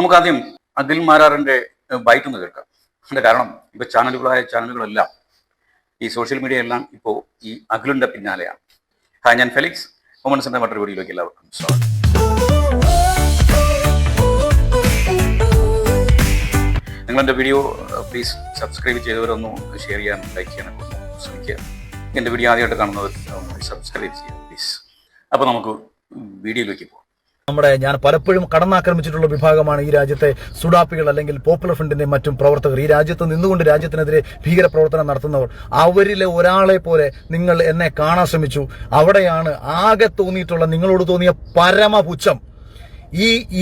നമുക്കാദ്യം അഖിൽ മാരാറിന്റെ ബൈറ്റ് ഒന്ന് കേൾക്കാം. അതിന്റെ കാരണം ഇപ്പൊ ചാനലുകളെല്ലാം ഈ സോഷ്യൽ മീഡിയ എല്ലാം ഇപ്പോൾ ഈ അഖിലിന്റെ പിന്നാലെയാണ്. ഹായ്, ഞാൻ ഫെലിക്സ്. മൊമെന്റ്സിന്റെ മറ്റൊരു വീഡിയോയിലേക്ക് എല്ലാവർക്കും സ്വാഗതം. നിങ്ങളെൻ്റെ വീഡിയോ പ്ലീസ് സബ്സ്ക്രൈബ് ചെയ്തവരൊന്ന് ഷെയർ ചെയ്യാൻ, ലൈക്ക് ചെയ്യാനൊക്കെ ശ്രമിക്കുക. എൻ്റെ വീഡിയോ ആദ്യമായിട്ട് കാണുന്നവർ സബ്സ്ക്രൈബ് ചെയ്യുക പ്ലീസ്. അപ്പോൾ നമുക്ക് വീഡിയോയിലേക്ക് പോകാം. ഞാൻ പലപ്പോഴും കടന്നാക്രമിച്ചിട്ടുള്ള വിഭാഗമാണ് ഈ രാജ്യത്തെ സുഡാപ്പികൾ അല്ലെങ്കിൽ പോപ്പുലർ ഫ്രണ്ടിന്റെ മറ്റും പ്രവർത്തകർ. ഈ രാജ്യത്ത് നിന്നുകൊണ്ട് രാജ്യത്തിനെതിരെ ഭീകര പ്രവർത്തനം നടത്തുന്നവർ. അവരിലെ ഒരാളെ പോലെ നിങ്ങൾ എന്നെ കാണാൻ ശ്രമിച്ചു. അവിടെയാണ് ആകെ തോന്നിയിട്ടുള്ള നിങ്ങളോട് തോന്നിയ പരമപുച്ഛം.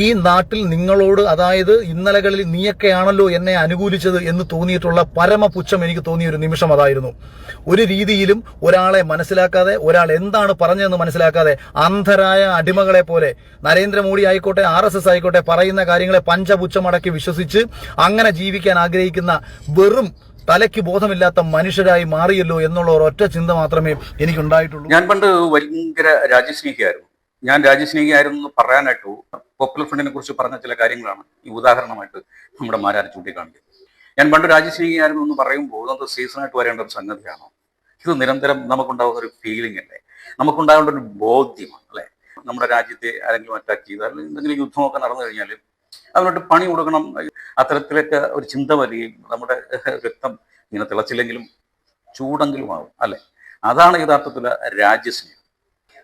ഈ നാട്ടിൽ നിങ്ങളോട്, അതായത് ഇന്നലകളിൽ നീയൊക്കെയാണല്ലോ എന്നെ അനുകൂലിച്ചത് എന്ന് തോന്നിയിട്ടുള്ള പരമപുച്ഛം എനിക്ക് തോന്നിയ ഒരു നിമിഷം അതായിരുന്നു. ഒരു രീതിയിലും ഒരാളെ മനസ്സിലാക്കാതെ, ഒരാൾ എന്താണ് പറഞ്ഞതെന്ന് മനസ്സിലാക്കാതെ അന്ധരായ അടിമകളെ പോലെ നരേന്ദ്രമോദി ആയിക്കോട്ടെ, RSS ആയിക്കോട്ടെ, പറയുന്ന കാര്യങ്ങളെ പഞ്ചപുച്ഛമടക്കി വിശ്വസിച്ച് അങ്ങനെ ജീവിക്കാൻ ആഗ്രഹിക്കുന്ന വെറും തലയ്ക്ക് ബോധമില്ലാത്ത മനുഷ്യരായി മാറിയല്ലോ എന്നുള്ള ഒരൊറ്റ ചിന്ത മാത്രമേ എനിക്കുണ്ടായിട്ടുള്ളൂ. ഞാൻ പണ്ട് ഭയങ്കര രാജ്യസ്നേഹിയായിരുന്നു. ഞാൻ രാജ്യസ്നേഹിയായിരുന്നു എന്ന് പറയാനായിട്ട് പോപ്പുലർ ഫ്രണ്ടിനെ കുറിച്ച് പറഞ്ഞ ചില കാര്യങ്ങളാണ് ഈ ഉദാഹരണമായിട്ട് നമ്മുടെ മാരാർ ചൂണ്ടിക്കാണിക്കുന്നത്. ഞാൻ പണ്ട് രാജ്യസ്നേഹിയായിരുന്നു എന്ന് പറയുമ്പോൾ അത് സീസണായിട്ട് വരേണ്ട ഒരു സംഗതിയാണോ? ഇത് നിരന്തരം നമുക്കുണ്ടാകുന്ന ഒരു ഫീലിംഗ് അല്ലേ, നമുക്കുണ്ടാകേണ്ട ഒരു ബോധ്യമാണ് അല്ലേ? നമ്മുടെ രാജ്യത്തെ ആരെങ്കിലും അറ്റാക്ക് ചെയ്താൽ, എന്തെങ്കിലും യുദ്ധമൊക്കെ നടന്നു കഴിഞ്ഞാൽ അതിനോട്ട് പണി കൊടുക്കണം, അത്തരത്തിലൊക്കെ ഒരു ചിന്ത വരികയും നമ്മുടെ രക്തം ഇങ്ങനെ തിളച്ചില്ലെങ്കിലും ചൂടെങ്കിലും ആവും അല്ലേ? അതാണ് യഥാർത്ഥത്തിലുള്ള രാജ്യസ്നേഹം.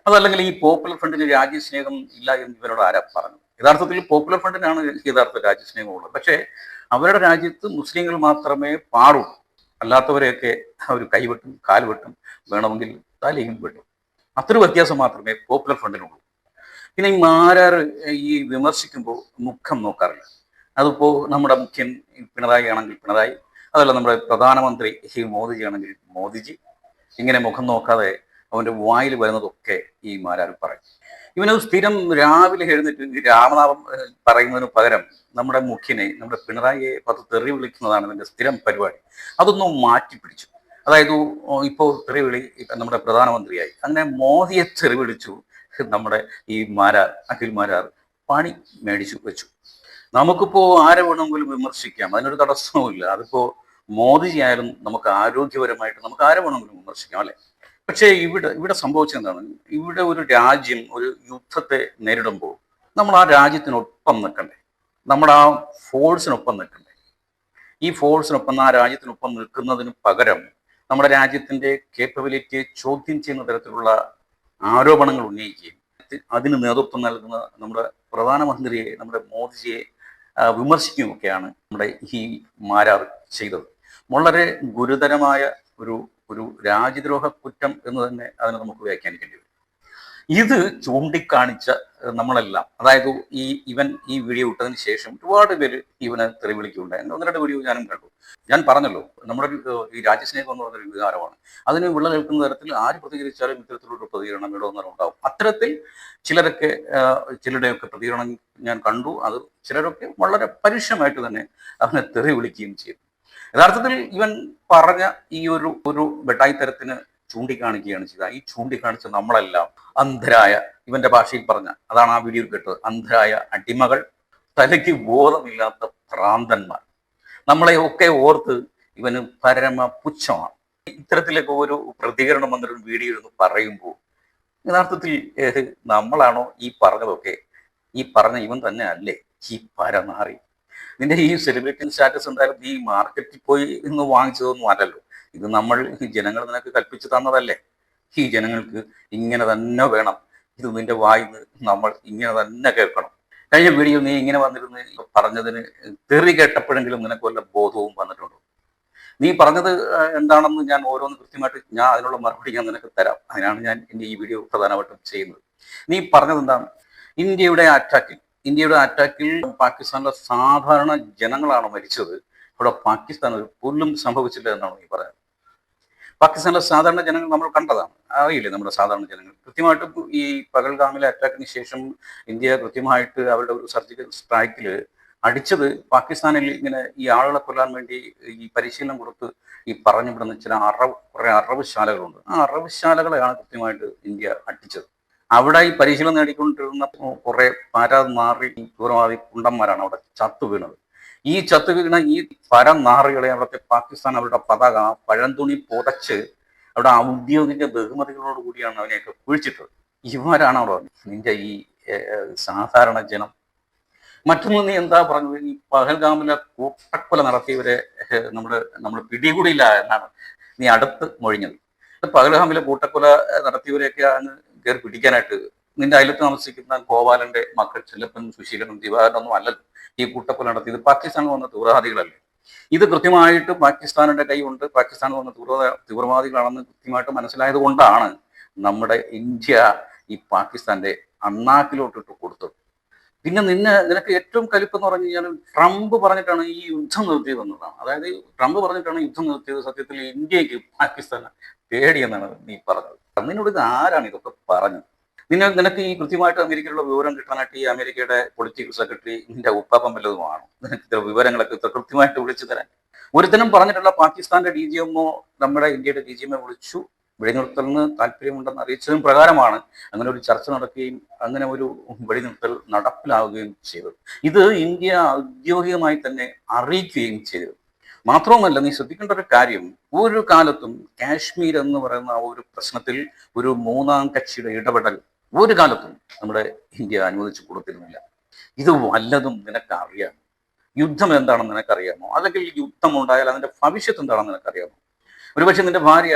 അതല്ലെങ്കിൽ ഈ പോപ്പുലർ ഫ്രണ്ടിന് രാജ്യസ്നേഹം ഇല്ല എന്ന് ഇവരോട് ആരാ പറഞ്ഞു? യഥാർത്ഥത്തിൽ പോപ്പുലർ ഫ്രണ്ടിനാണ് യഥാർത്ഥ രാജ്യസ്നേഹമുള്ളത്. പക്ഷേ അവരുടെ രാജ്യത്ത് മുസ്ലിങ്ങൾ മാത്രമേ പാടുള്ളൂ. അല്ലാത്തവരെയൊക്കെ അവർ കൈവെട്ടും, കാൽവെട്ടും, വേണമെങ്കിൽ തലയും വെട്ടും. അത്ര വ്യത്യാസം മാത്രമേ പോപ്പുലർ ഫ്രണ്ടിനുള്ളൂ. പിന്നെ ഈ മാരാർ ഈ വിമർശിക്കുമ്പോൾ മുഖം നോക്കാറില്ല. അതിപ്പോൾ നമ്മുടെ മുഖ്യൻ പിണറായി ആണെങ്കിൽ പിണറായി, അതല്ല നമ്മുടെ പ്രധാനമന്ത്രി മോദിജി ആണെങ്കിൽ മോദിജി, ഇങ്ങനെ മുഖം നോക്കാതെ അവൻ്റെ വായിൽ വരുന്നതൊക്കെ ഈ മാരാർ പറയും. ഇവനത് സ്ഥിരം രാവിലെ എഴുന്നേറ്റ് രാമനാമം പറയുന്നതിന് പകരം നമ്മുടെ മുഖ്യനെ, നമ്മുടെ പിണറായിയെ തെറി വിളിക്കുന്നതാണ് ഇതിൻ്റെ സ്ഥിരം പരിപാടി. അതൊന്നും മാറ്റിപ്പിടിച്ചു. അതായത് ഇപ്പോൾ തെറി വിളി നമ്മുടെ പ്രധാനമന്ത്രിയായി, അങ്ങനെ മോദിയെ തെറി വിളിച്ചു നമ്മുടെ ഈ മാരാർ, അഖിൽ മാരാർ പണി മേടിച്ചു വെച്ചു. നമുക്കിപ്പോൾ ആരെ വേണമെങ്കിലും വിമർശിക്കാം, അതിനൊരു തടസ്സവുമില്ല. അതിപ്പോൾ മോദിജി ആയാലും നമുക്ക് ആരോഗ്യപരമായിട്ട് നമുക്ക് ആരെ വേണമെങ്കിലും വിമർശിക്കാം അല്ലേ? പക്ഷേ ഇവിടെ സംഭവിച്ചെന്താണ്? ഇവിടെ ഒരു രാജ്യം ഒരു യുദ്ധത്തെ നേരിടുമ്പോൾ നമ്മൾ ആ രാജ്യത്തിനൊപ്പം നിൽക്കണ്ടേ, നമ്മുടെ ആ ഫോഴ്സിനൊപ്പം നിൽക്കണ്ടേ? ഈ ഫോഴ്സിനൊപ്പം, ആ രാജ്യത്തിനൊപ്പം നിൽക്കുന്നതിന് പകരം നമ്മുടെ രാജ്യത്തിൻ്റെ കേപ്പബിലിറ്റിയെ ചോദ്യം ചെയ്യുന്ന തരത്തിലുള്ള ആരോപണങ്ങൾ ഉന്നയിക്കുകയും അതിന് നേതൃത്വം നൽകുന്ന നമ്മുടെ പ്രധാനമന്ത്രിയെ, നമ്മുടെ മോദിജിയെ വിമർശിക്കുകയൊക്കെയാണ് നമ്മുടെ ഈ മാരാർ ചെയ്തത്. വളരെ ഗുരുതരമായ ഒരു രാജ്യദ്രോഹ കുറ്റം എന്ന് തന്നെ അതിനെ നമുക്ക് വ്യാഖ്യാനിക്കേണ്ടി വരും. ഇത് ചൂണ്ടിക്കാണിച്ച നമ്മളെല്ലാം, അതായത് ഇവൻ ഈ വീഡിയോ ഇട്ടതിന് ശേഷം ഒരുപാട് പേര് ഇവനെ തെറി വിളിക്കുകയുണ്ടായി. 1-2 വീഡിയോ ഞാനും കണ്ടു. ഞാൻ പറഞ്ഞല്ലോ, നമ്മുടെ ഈ രാജ്യസ്നേഹം എന്ന് പറഞ്ഞൊരു വികാരമാണ്. അതിന് വിള്ള നിൽക്കുന്ന തരത്തിൽ ആര് പ്രതികരിച്ചാലും ഇത്തരത്തിലുള്ള പ്രതികരണം ഇവിടെ ഒന്നും ഉണ്ടാവും. അത്തരത്തിൽ ചിലരുടെയൊക്കെ പ്രതികരണം ഞാൻ കണ്ടു. അത് ചിലരൊക്കെ വളരെ പരുഷമായിട്ട് തന്നെ അവനെ തെറി വിളിക്കുകയും ചെയ്തു. യഥാർത്ഥത്തിൽ ഇവൻ പറഞ്ഞ ഈ ഒരു വെട്ടായിത്തരത്തിന് ചൂണ്ടിക്കാണിക്കുകയാണ് ചെയ്തത്. ഈ ചൂണ്ടിക്കാണിച്ച നമ്മളെല്ലാം അന്ധരായ, ഇവന്റെ ഭാഷയിൽ പറഞ്ഞ, അതാണ് ആ വീഡിയോയിൽ കേട്ടത്, അന്ധരായ അടിമകൾ, തലയ്ക്ക് ബോധമില്ലാത്ത ഭ്രാന്തന്മാർ. നമ്മളെയൊക്കെ ഓർത്ത് ഇവന് പരമ പുച്ഛമാണ്. ഇത്തരത്തിലൊക്കെ ഒരു പ്രതികരണം വന്നൊരു വീഡിയോ എന്ന് പറയുമ്പോൾ യഥാർത്ഥത്തിൽ നമ്മളാണോ ഈ പറഞ്ഞതൊക്കെ? ഈ പറഞ്ഞ ഇവൻ തന്നെ അല്ലേ ഈ പരനാറി? നിന്റെ ഈ സെലിബ്രിറ്റി സ്റ്റാറ്റസ് എന്തായാലും ഈ മാർക്കറ്റിൽ പോയി ഇന്ന് വാങ്ങിച്ചതൊന്നും അല്ലല്ലോ. ഇത് നമ്മൾ ജനങ്ങൾ നിനക്ക് കൽപ്പിച്ചു തന്നതല്ലേ? ഈ ജനങ്ങൾക്ക് ഇങ്ങനെ തന്നെ വേണം, ഇത് നിന്റെ വായിന്ന് നമ്മൾ ഇങ്ങനെ തന്നെ കേൾക്കണം. കഴിഞ്ഞ വീഡിയോ നീ ഇങ്ങനെ വന്നിരുന്ന് പറഞ്ഞതിന് തെറി കേട്ടപ്പോഴെങ്കിലും നിനക്ക് വല്ല ബോധവും വന്നിട്ടുണ്ടോ? നീ പറഞ്ഞത് എന്താണെന്ന് ഞാൻ ഓരോന്ന് കൃത്യമായിട്ട് അതിനുള്ള മറുപടി ഞാൻ നിനക്ക് തരാം. അതിനാണ് ഞാൻ എൻ്റെ ഈ വീഡിയോ പ്രധാനമായിട്ടും ചെയ്യുന്നത്. നീ പറഞ്ഞത് എന്താണ്? ഇന്ത്യയുടെ അറ്റാക്കിൽ പാകിസ്ഥാനിലെ സാധാരണ ജനങ്ങളാണ് മരിച്ചത്. ഇവിടെ പാകിസ്ഥാൻ ഒരു പുല്ലും സംഭവിച്ചില്ല എന്നാണ് നീ പറയുന്നത്. പാകിസ്ഥാനിലെ സാധാരണ ജനങ്ങൾ നമ്മൾ കണ്ടതാണ്, അറിയില്ലേ? നമ്മുടെ സാധാരണ ജനങ്ങൾ കൃത്യമായിട്ട് ഈ പഹൽഗാമിലെ അറ്റാക്കിന് ശേഷം ഇന്ത്യ കൃത്യമായിട്ട് അവരുടെ ഒരു സർജിക്കൽ സ്ട്രൈക്കിൽ അടിച്ചത് പാകിസ്ഥാനിൽ ഇങ്ങനെ ഈ ആളുകളെ കൊല്ലാൻ വേണ്ടി ഈ പരിശീലനം കൊടുത്ത് ഈ പറഞ്ഞു വിടുന്ന കുറെ അറവ് ശാലകളുണ്ട്. ആ അറവ് ശാലകളെയാണ് കൃത്യമായിട്ട് ഇന്ത്യ അടിച്ചത്. അവിടെ ഈ പരിശീലനം നേടിക്കൊണ്ടിരുന്ന കുറെ പരനാറി തീവ്രവാദി കുണ്ടന്മാരാണ് അവിടെ ചത്തു വീണത്. ഈ ചത്തു വീണ ഈ പരനാറികളെ അവിടുത്തെ പാകിസ്ഥാൻ അവരുടെ പതാക പഴംതുണി പുതച്ച് അവിടെ ഔദ്യോഗിക ബഹുമതികളോട് കൂടിയാണ് അവനെയൊക്കെ കുഴിച്ചിട്ടത്. ഇവരാണ് അവിടെ നിന്റെ ഈ സാധാരണ ജനം. മറ്റൊന്ന് നീ എന്താ പറഞ്ഞത്, ഈ പഹൽഗാമിലെ കൂട്ടക്കൊല നടത്തിയവരെ നമ്മൾ പിടികൂടിയില്ല എന്നാണ് നീ അടുത്ത് മൊഴിഞ്ഞത്. പഹൽഗാമിലെ കൂട്ടക്കൊല നടത്തിയവരെയൊക്കെ അങ്ങ് കയറി പിടിക്കാനായിട്ട് നിന്റെ അയലത്ത് താമസിക്കുന്ന ഗോപാലന്റെ മക്കൾ ചെല്ലപ്പനും സുശീലനും ദിവാകരനൊന്നും അല്ലല്ലോ ഈ കൂട്ടക്കൊല നടത്തിയത്. പാകിസ്ഥാനിൽ വന്ന തീവ്രവാദികളല്ലേ. ഇത് കൃത്യമായിട്ട് പാകിസ്ഥാനിന്റെ കൈയുണ്ട്, പാകിസ്ഥാനിൽ വന്ന തീവ്രവാദികളാണെന്ന് കൃത്യമായിട്ട് മനസ്സിലായത് കൊണ്ടാണ് നമ്മുടെ ഇന്ത്യ ഈ പാകിസ്ഥാന്റെ അണ്ണാക്കിലോട്ടിട്ട് കൊടുത്തത്. പിന്നെ നിനക്ക് ഏറ്റവും കലിപ്പെന്ന് പറഞ്ഞു കഴിഞ്ഞാൽ ട്രംപ് പറഞ്ഞിട്ടാണ് ഈ യുദ്ധം നിർത്തിയത് എന്നുള്ളതാണ്. അതായത് ട്രംപ് പറഞ്ഞിട്ടാണ് യുദ്ധം നിർത്തിയത്. സത്യത്തിൽ ഇന്ത്യക്ക് പാകിസ്ഥാനെ പേടിയെന്നാണ് നീ പറഞ്ഞത്. നിന്നോട് ഇത് ആരാണ് ഇതൊക്കെ പറഞ്ഞത്? നിനക്ക് ഈ കൃത്യമായിട്ട് അമേരിക്കയിലുള്ള വിവരം കിട്ടാനായിട്ട് ഈ അമേരിക്കയുടെ പൊളിറ്റിക്കൽ സെക്രട്ടറി നിന്റെ ഉപ്പാപ്പം വല്ലതുമാണോ നിനക്ക് ഇത്ര വിവരങ്ങളൊക്കെ ഇത്ര കൃത്യമായിട്ട് വിളിച്ചു തരാൻ? ഒരുത്തനും പറഞ്ഞിട്ടുള്ള പാകിസ്ഥാന്റെ DGMO നമ്മുടെ ഇന്ത്യയുടെ DGMO വിളിച്ചു വെടിനിർത്തലിന് താല്പര്യമുണ്ടെന്ന് അറിയിച്ചതും പ്രകാരമാണ് അങ്ങനെ ഒരു ചർച്ച നടക്കുകയും അങ്ങനെ ഒരു വെടിനിർത്തൽ നടപ്പിലാവുകയും ചെയ്തത്. ഇത് ഇന്ത്യ ഔദ്യോഗികമായി തന്നെ അറിയിക്കുകയും ചെയ്തത്. മാത്രവുമല്ല, നീ ശ്രദ്ധിക്കേണ്ട ഒരു കാര്യം, ഒരു കാലത്തും കാശ്മീർ എന്ന് പറയുന്ന ആ ഒരു പ്രശ്നത്തിൽ ഒരു മൂന്നാം കക്ഷിയുടെ ഇടപെടൽ ഒരു കാലത്തും നമ്മുടെ ഇന്ത്യ അനുവദിച്ചു കൊടുത്തിരുന്നില്ല. ഇത് വല്ലതും നിനക്കറിയാമോ? യുദ്ധം എന്താണെന്ന് നിനക്കറിയാമോ? അല്ലെങ്കിൽ യുദ്ധം ഉണ്ടായാൽ അതിന്റെ ഭവിഷ്യത്ത് എന്താണെന്ന് നിനക്കറിയാമോ? ഒരുപക്ഷെ നിന്റെ ഭാര്യ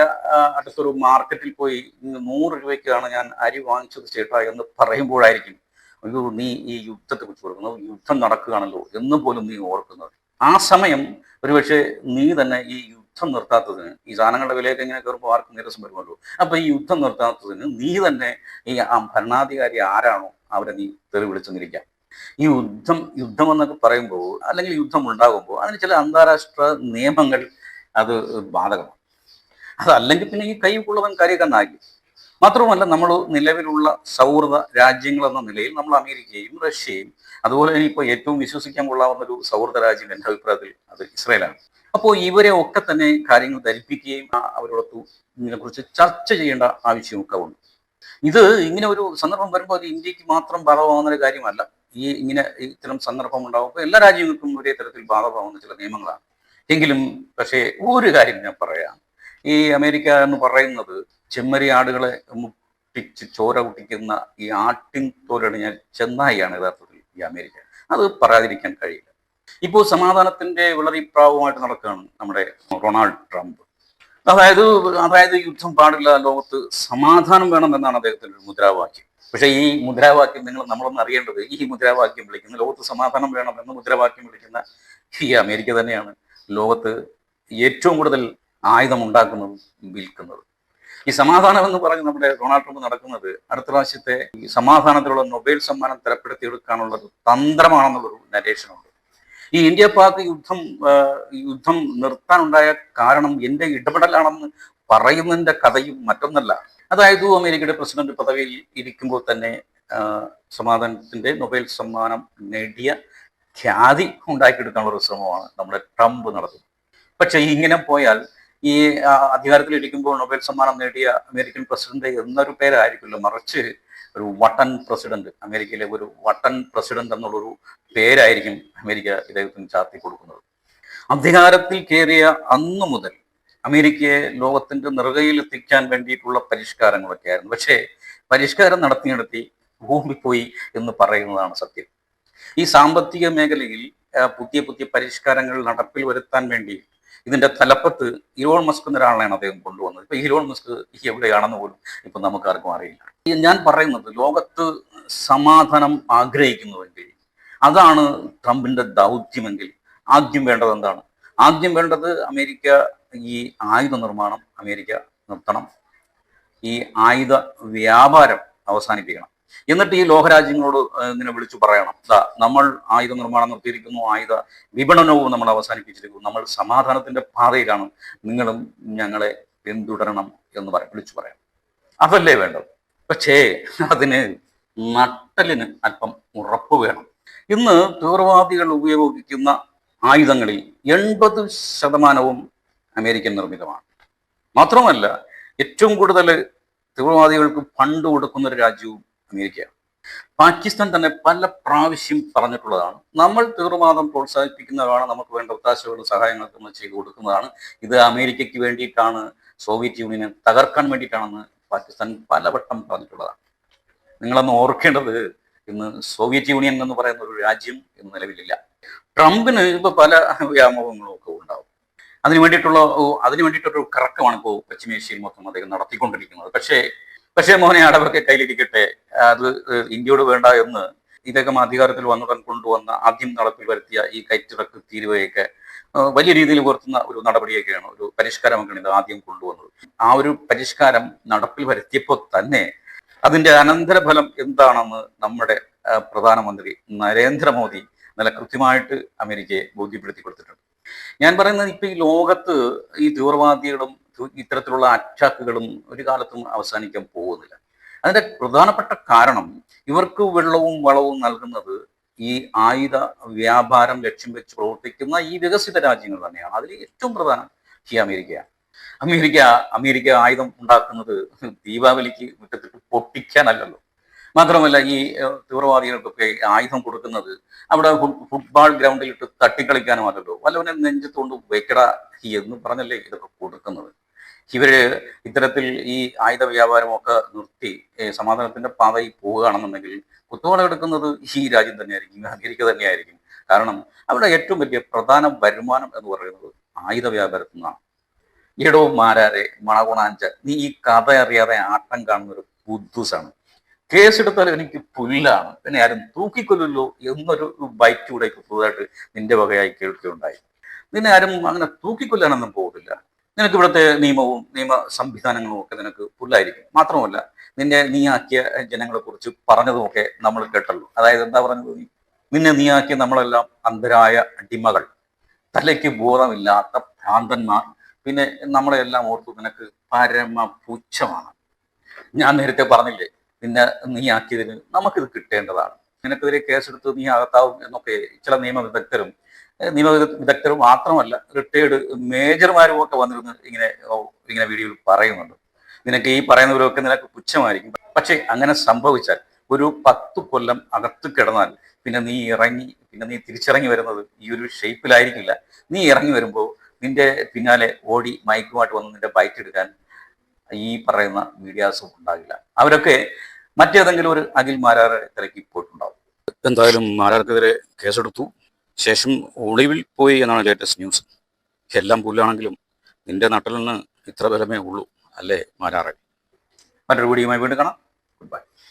അടുത്തൊരു മാർക്കറ്റിൽ പോയി 100 രൂപയ്ക്കാണ് ഞാൻ അരി വാങ്ങിച്ചത് ചേട്ടാ എന്ന് പറയുമ്പോഴായിരിക്കും അയ്യോ നീ ഈ യുദ്ധത്തെ കുറിച്ച് ഓർക്കുന്നത്, യുദ്ധം നടക്കുകയാണല്ലോ എന്ന് പോലും നീ ഓർക്കുന്നത്. ആ സമയം ഒരുപക്ഷെ നീ തന്നെ ഈ യുദ്ധം നിർത്താത്തതിന്, ഈ സാധനങ്ങളുടെ വിലയൊക്കെ ഇങ്ങനെ കയറുമ്പോൾ ആർക്കും നിരസം വരുമല്ലോ, അപ്പൊ ഈ യുദ്ധം നിർത്താത്തതിന് നീ തന്നെ ഈ ഭരണാധികാരി ആരാണോ അവരെ നീ തെറി വിളിച്ചെന്നിരിക്കാം. ഈ യുദ്ധം എന്നൊക്കെ പറയുമ്പോൾ അല്ലെങ്കിൽ യുദ്ധം ഉണ്ടാകുമ്പോൾ അതിന് ചില അന്താരാഷ്ട്ര നിയമങ്ങൾ അത് ബാധകമാണ്. അതല്ലെങ്കിൽ പിന്നെ ഈ കൈക്കുള്ളവൻ കാര്യക്കാരനാക്കി. മാത്രവുമല്ല, നമ്മൾ നിലവിലുള്ള സൗഹൃദ രാജ്യങ്ങൾ എന്ന നിലയിൽ നമ്മൾ അമേരിക്കയും റഷ്യയും അതുപോലെ തന്നെ ഇപ്പോൾ ഏറ്റവും വിശ്വസിക്കാൻ കൊള്ളാവുന്ന ഒരു സൗഹൃദ രാജ്യം എൻ്റെ അഭിപ്രായത്തിൽ അത് ഇസ്രായേലാണ്. അപ്പോൾ ഇവരെ ഒക്കെ തന്നെ കാര്യങ്ങൾ ധരിപ്പിക്കുകയും അവരോടൊത്ത് ഇതിനെക്കുറിച്ച് ചർച്ച ചെയ്യേണ്ട ആവശ്യമൊക്കെ ഉണ്ട്. ഇത് ഇങ്ങനെ ഒരു സന്ദർഭം വരുമ്പോൾ അത് ഇന്ത്യക്ക് മാത്രം ബാധകമാകുന്ന ഒരു കാര്യമല്ല. ഇത്തരം സന്ദർഭം ഉണ്ടാകുമ്പോൾ എല്ലാ രാജ്യങ്ങൾക്കും ഒരേ തരത്തിൽ ബാധകമാകുന്ന ചില നിയമങ്ങളാണ്. പക്ഷേ ഒരു കാര്യം ഞാൻ പറയാം, ഈ അമേരിക്ക എന്ന് പറയുന്നത് ചെമ്മരി ആടുകളെ മുട്ടിച്ച് ചോര കുട്ടിക്കുന്ന ഈ ആട്ടിൻ തോലണിഞ്ഞ ചെന്നായിയാണ് യഥാർത്ഥത്തിൽ ഈ അമേരിക്ക. അത് പറയാതിരിക്കാൻ കഴിയില്ല. ഇപ്പോൾ സമാധാനത്തിന്റെ വിളറിപ്രാവുമായിട്ട് നടക്കുകയാണ് നമ്മുടെ ഡൊണാൾഡ് ട്രംപ്. അതായത് യുദ്ധം പാടില്ല, ലോകത്ത് സമാധാനം വേണം എന്നാണ് അദ്ദേഹത്തിന്റെ ഒരു മുദ്രാവാക്യം. പക്ഷെ ഈ മുദ്രാവാക്യം നമ്മളൊന്ന് അറിയേണ്ടത്, ഈ മുദ്രാവാക്യം വിളിക്കുന്ന, ലോകത്ത് സമാധാനം വേണം എന്ന് മുദ്രാവാക്യം വിളിക്കുന്ന ഈ അമേരിക്ക തന്നെയാണ് ലോകത്ത് ഏറ്റവും കൂടുതൽ ആയുധം ഉണ്ടാക്കുന്നതും വിൽക്കുന്നതും. ഈ സമാധാനം എന്ന് പറഞ്ഞ് നമ്മുടെ ഡൊണാൾഡ് ട്രംപ് നടക്കുന്നത് അടുത്ത പ്രാവശ്യത്തെ ഈ സമാധാനത്തിലുള്ള നൊബേൽ സമ്മാനം തരപ്പെടുത്തിയെടുക്കാനുള്ള ഒരു തന്ത്രമാണെന്നുള്ളൊരു നരേഷനുണ്ട്. ഈ ഇന്ത്യ പാക് യുദ്ധം നിർത്താനുണ്ടായ കാരണം എന്റെ ഇടപെടലാണെന്ന് പറയുന്നതിന്റെ കഥയും മറ്റൊന്നല്ല. അതായത് അമേരിക്കയുടെ പ്രസിഡന്റ് പദവിയിൽ ഇരിക്കുമ്പോൾ തന്നെ സമാധാനത്തിന്റെ നൊബേൽ സമ്മാനം നേടിയ ഖ്യാതി ഉണ്ടാക്കിയെടുക്കാനുള്ള ഒരു ശ്രമമാണ് നമ്മുടെ ട്രംപ് നടത്തുന്നത്. പക്ഷെ ഇങ്ങനെ പോയാൽ ഈ അധികാരത്തിലിരിക്കുമ്പോൾ നൊബേൽ സമ്മാനം നേടിയ അമേരിക്കൻ പ്രസിഡന്റ് എന്നൊരു പേരായിരിക്കില്ല, മറിച്ച് ഒരു വട്ടൻ പ്രസിഡന്റ്, അമേരിക്കയിലെ ഒരു വട്ടൻ പ്രസിഡന്റ് എന്നുള്ളൊരു പേരായിരിക്കും അമേരിക്ക ഇദ്ദേഹത്തിന് ചാർത്തി കൊടുക്കുന്നത്. അധികാരത്തിൽ കയറിയ അന്നു മുതൽ അമേരിക്കയെ ലോകത്തിന്റെ നെറുകയിൽ എത്തിക്കാൻ വേണ്ടിയിട്ടുള്ള പരിഷ്കാരങ്ങളൊക്കെ ആയിരുന്നു. പക്ഷേ പരിഷ്കാരം നടത്തി ഭൂമി പോയി എന്ന് പറയുന്നതാണ് സത്യം. ഈ സാമ്പത്തിക മേഖലയിൽ പുതിയ പരിഷ്കാരങ്ങൾ നടപ്പിൽ വരുത്താൻ വേണ്ടി ഇതിന്റെ തലപ്പത്ത് ഇലോൺ മസ്ക് എന്നൊരാളെയാണ് അദ്ദേഹം കൊണ്ടുവന്നത്. ഇപ്പൊ ഇലോൺ മസ്ക് എവിടെയാണെന്ന് പോലും ഇപ്പൊ നമുക്കാർക്കും അറിയില്ല. ഞാൻ പറയുന്നത്, ലോകത്ത് സമാധാനം ആഗ്രഹിക്കുന്നുവെങ്കിൽ, അതാണ് ട്രംപിന്റെ ദൗത്യമെങ്കിൽ ആദ്യം വേണ്ടത് എന്താണ്? ആദ്യം വേണ്ടത് അമേരിക്ക ഈ ആയുധ നിർമ്മാണം അമേരിക്ക നിർത്തണം, ഈ ആയുധ വ്യാപാരം അവസാനിപ്പിക്കണം. എന്നിട്ട് ഈ ലോകരാജ്യങ്ങളോട് ഇങ്ങനെ വിളിച്ചു പറയണം, നമ്മൾ ആയുധ നിർമ്മാണം നിർത്തിയിരിക്കുന്നു, ആയുധ വിപണനവും നമ്മൾ അവസാനിപ്പിച്ചിരിക്കുന്നു, നമ്മൾ സമാധാനത്തിന്റെ പാതയിലാണ്, നിങ്ങളും ഞങ്ങളെ പിന്തുടരണം എന്ന് വിളിച്ചു പറയാം. അതല്ലേ വേണ്ടത്. പക്ഷേ അതിന് നട്ടലിന് അല്പം ഉറപ്പ് വേണം. ഇന്ന് തീവ്രവാദികൾ ഉപയോഗിക്കുന്ന ആയുധങ്ങളിൽ 80% അമേരിക്കൻ നിർമ്മിതമാണ്. മാത്രമല്ല, ഏറ്റവും കൂടുതൽ തീവ്രവാദികൾക്ക് ഫണ്ട് കൊടുക്കുന്ന ഒരു രാജ്യവും അമേരിക്കയാണ്. പാകിസ്ഥാൻ തന്നെ പല പ്രാവശ്യം പറഞ്ഞിട്ടുള്ളതാണ്, നമ്മൾ തീവ്രവാദം പ്രോത്സാഹിപ്പിക്കുന്നതാണ്, നമുക്ക് വേണ്ട ഒത്താശകളും സഹായങ്ങളൊക്കെ നമ്മൾ ചെയ്തു കൊടുക്കുന്നതാണ്, ഇത് അമേരിക്കയ്ക്ക് വേണ്ടിയിട്ടാണ്, സോവിയറ്റ് യൂണിയനെ തകർക്കാൻ വേണ്ടിയിട്ടാണെന്ന് പാകിസ്ഥാൻ പലവട്ടം പറഞ്ഞിട്ടുള്ളതാണ്. നിങ്ങളൊന്ന് ഓർക്കേണ്ടത്, ഇന്ന് സോവിയറ്റ് യൂണിയൻ എന്ന് പറയുന്ന ഒരു രാജ്യം ഇന്ന് നിലവിലില്ല. ട്രംപിന് ഇപ്പോൾ പല വ്യാമോഹങ്ങളും ഒക്കെ ഉണ്ടാവും. അതിനു വേണ്ടിയിട്ടൊരു കറക്കമാണ് ഇപ്പോൾ പശ്ചിമേഷ്യയിൽ മൊത്തം അദ്ദേഹം നടത്തിക്കൊണ്ടിരിക്കുന്നത്. പക്ഷേ മോനെ അടവൊക്കെ കയ്യിലിരിക്കട്ടെ, അത് ഇന്ത്യയോട് വേണ്ട എന്ന് ഇദ്ദേഹം അധികാരത്തിൽ വന്നുടൻ കൊണ്ടുവന്ന ആദ്യം നടപ്പിൽ വരുത്തിയ ഈ കയറ്റിറക്ക് തീരുവയൊക്കെ വലിയ രീതിയിൽ ഉയർത്തുന്ന ഒരു നടപടിയൊക്കെയാണ്, ഒരു പരിഷ്കാരമൊക്കെയാണ് ഇത് ആദ്യം കൊണ്ടുവന്നത്. ആ ഒരു പരിഷ്കാരം നടപ്പിൽ വരുത്തിയപ്പോൾ തന്നെ അതിന്റെ അനന്തരഫലം എന്താണെന്ന് നമ്മുടെ പ്രധാനമന്ത്രി നരേന്ദ്രമോദി നല്ല കൃത്യമായിട്ട് അമേരിക്കയെ ബോധ്യപ്പെടുത്തി കൊടുത്തിട്ടുണ്ട്. ഞാൻ പറയുന്നത്, ഇപ്പൊ ഈ ലോകത്ത് ഈ തീവ്രവാദികളും ഇത്തരത്തിലുള്ള അറ്റാക്കുകളും ഒരു കാലത്തും അവസാനിക്കാൻ പോകുന്നില്ല. അതിന്റെ പ്രധാനപ്പെട്ട കാരണം, ഇവർക്ക് വെള്ളവും വളവും നൽകുന്നത് ഈ ആയുധ വ്യാപാരം ലക്ഷ്യം വെച്ച് പ്രവർത്തിക്കുന്ന ഈ വികസിത രാജ്യങ്ങൾ തന്നെയാണ്. അതിൽ ഏറ്റവും പ്രധാനം ഈ അമേരിക്കയാണ്. അമേരിക്ക ആയുധം ഉണ്ടാക്കുന്നത് ദീപാവലിക്ക് മുറ്റത്തിട്ട് പൊട്ടിക്കാനല്ലല്ലോ. മാത്രമല്ല, ഈ തീവ്രവാദികൾക്കൊക്കെ ആയുധം കൊടുക്കുന്നത് അവിടെ ഫുട്ബോൾ ഗ്രൗണ്ടിലിട്ട് തട്ടിക്കളിക്കാനും അല്ലല്ലോ, വല്ലവനെ നെഞ്ചത്തോണ്ട് വെക്കട എന്ന് പറഞ്ഞല്ലേ ഇതൊക്കെ കൊടുക്കുന്നത്. ഇവര് ഇത്തരത്തിൽ ഈ ആയുധ വ്യാപാരമൊക്കെ നിർത്തി സമാധാനത്തിന്റെ പാതയിൽ പോവുകയാണെന്നുണ്ടെങ്കിൽ കുത്തുവാള എടുക്കുന്നത് ഈ രാജ്യം തന്നെയായിരിക്കും, അമേരിക്ക തന്നെയായിരിക്കും. കാരണം അവിടെ ഏറ്റവും വലിയ പ്രധാന വരുമാനം എന്ന് പറയുന്നത് ആയുധ വ്യാപാരത്തിൽ നിന്നാണ്. ഈടോ മാരാരെ മണകുണാഞ്ച, നീ ഈ കഥ അറിയാതെ ആട്ടം കാണുന്ന ഒരു ബുദ്ധൂസാണ്. കേസെടുത്താൽ എനിക്ക് പുല്ലാണ്, പിന്നെ ആരും തൂക്കിക്കൊല്ലല്ലോ എന്നൊരു ബൈറ്റ് കൂടെ പുതുതായിട്ട് നിന്റെ വകയായി കേൾക്കുകയുണ്ടായി. നിന്നെ ആരും അങ്ങനെ തൂക്കിക്കൊല്ലാനൊന്നും പോകുന്നില്ല. നിനക്ക് ഇവിടുത്തെ നിയമ സംവിധാനങ്ങളും ഒക്കെ നിനക്ക് പുല്ലായിരിക്കും. മാത്രമല്ല, നീയാക്കിയ ജനങ്ങളെ കുറിച്ച് പറഞ്ഞതുമൊക്കെ നമ്മൾ കേട്ടല്ലോ. അതായത് എന്താ പറഞ്ഞത്, നിന്നെ നീയാക്കിയ നമ്മളെല്ലാം അന്ധരായ അടിമകൾ, തലയ്ക്ക് ബോധമില്ലാത്ത ഭ്രാന്തന്മാർ, പിന്നെ നമ്മളെല്ലാം ഓർത്തു നിനക്ക് പരമ പുച്ഛമാണ്. ഞാൻ നേരത്തെ പറഞ്ഞില്ലേ, നീയാക്കിയതിന് നമുക്കിത് കിട്ടേണ്ടതാണ്, നിനക്കെതിരെ കേസെടുത്ത് നീ അകത്താവും എന്നൊക്കെ ചില നിയമ വിദഗ്ധരും മാത്രമല്ല റിട്ടയേർഡ് മേജർമാരും ഒക്കെ വന്നിരുന്ന് ഇങ്ങനെ വീഡിയോയിൽ പറയുന്നുണ്ട്. നിനക്ക് ഈ പറയുന്നവരൊക്കെ നിനക്ക് പുച്ഛമായിരിക്കും. പക്ഷെ അങ്ങനെ സംഭവിച്ചാൽ ഒരു 10 കൊല്ലം അകത്ത് കിടന്നാൽ പിന്നെ നീ തിരിച്ചിറങ്ങി വരുന്നത് ഈ ഒരു ഷേപ്പിലായിരിക്കില്ല. നീ ഇറങ്ങി വരുമ്പോൾ നിന്റെ പിന്നാലെ ഓടി മയക്കുമായിട്ട് വന്ന് നിന്റെ ബൈറ്റ് എടുക്കാൻ ഈ പറയുന്ന മീഡിയാസും ഉണ്ടാകില്ല. അവരൊക്കെ മറ്റേതെങ്കിലും ഒരു അഖിൽ മാരാരെ തിരക്കി പോയിട്ടുണ്ടാവും. എന്തായാലും മാരാർക്കെതിരെ കേസെടുത്തു, ശേഷം ഒളിവിൽ പോയി എന്നാണ് ലേറ്റസ്റ്റ് ന്യൂസ്. എല്ലാം പുല്ലാണെങ്കിലും നിന്റെ നട്ടലിന് ഇത്ര ബലമേ ഉള്ളൂ അല്ലേ മാരാറെ. മറ്റൊരു വീഡിയോയുമായി വീണ്ടും കാണാം. Good bye.